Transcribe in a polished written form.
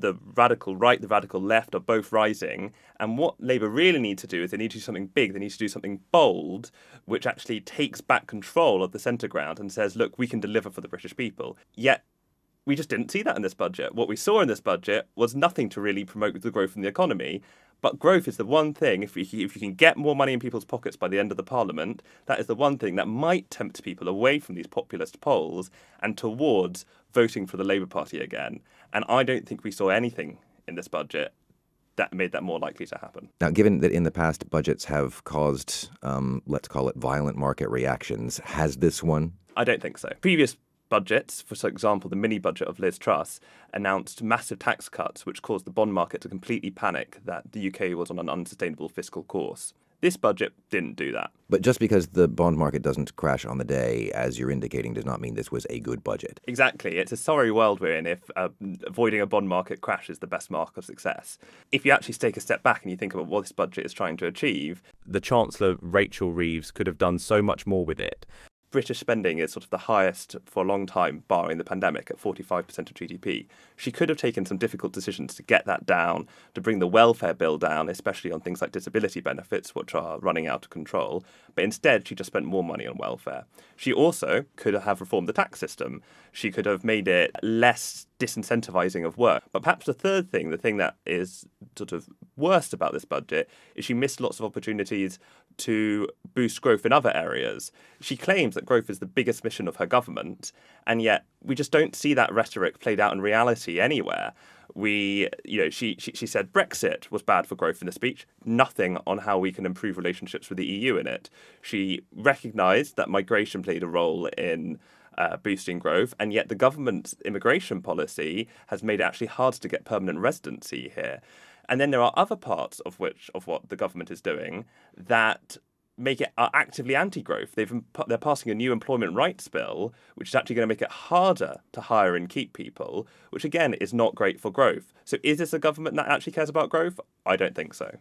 the radical right, the radical left are both rising. And what Labour really need to do is they need to do something big. They need to do something bold, which actually takes back control of the centre ground and says, look, we can deliver for the British people. Yet we just didn't see that in this budget. What we saw in this budget was nothing to really promote the growth in the economy. But growth is the one thing, if you can get more money in people's pockets by the end of the Parliament, that is the one thing that might tempt people away from these populist polls and towards voting for the Labour Party again. And I don't think we saw anything in this budget that made that more likely to happen. Now, given that in the past budgets have caused, let's call it violent market reactions, has this one? I don't think so. Previous budgets, for example, the mini budget of Liz Truss, announced massive tax cuts, which caused the bond market to completely panic that the UK was on an unsustainable fiscal course. This budget didn't do that. But just because the bond market doesn't crash on the day, as you're indicating, does not mean this was a good budget. Exactly. It's a sorry world we're in if avoiding a bond market crash is the best mark of success. If you actually take a step back and you think about what this budget is trying to achieve, the Chancellor, Rachel Reeves, could have done so much more with it. British spending is sort of the highest for a long time, barring the pandemic, at 45% of GDP. She could have taken some difficult decisions to get that down, to bring the welfare bill down, especially on things like disability benefits, which are running out of control. But instead, she just spent more money on welfare. She also could have reformed the tax system. She could have made it less disincentivizing of work. But perhaps the third thing, the thing that is sort of worst about this budget, is she missed lots of opportunities to boost growth in other areas. She claims that growth is the biggest mission of her government, and yet we just don't see that rhetoric played out in reality anywhere. She said Brexit was bad for growth in the speech. Nothing on how we can improve relationships with the EU in it. She recognised that migration played a role in boosting growth, and yet the government's immigration policy has made it actually hard to get permanent residency here. And then there are other parts of what the government is doing that make it actively anti-growth. They're passing a new employment rights bill, which is actually going to make it harder to hire and keep people, which again is not great for growth. So is this a government that actually cares about growth? I don't think so.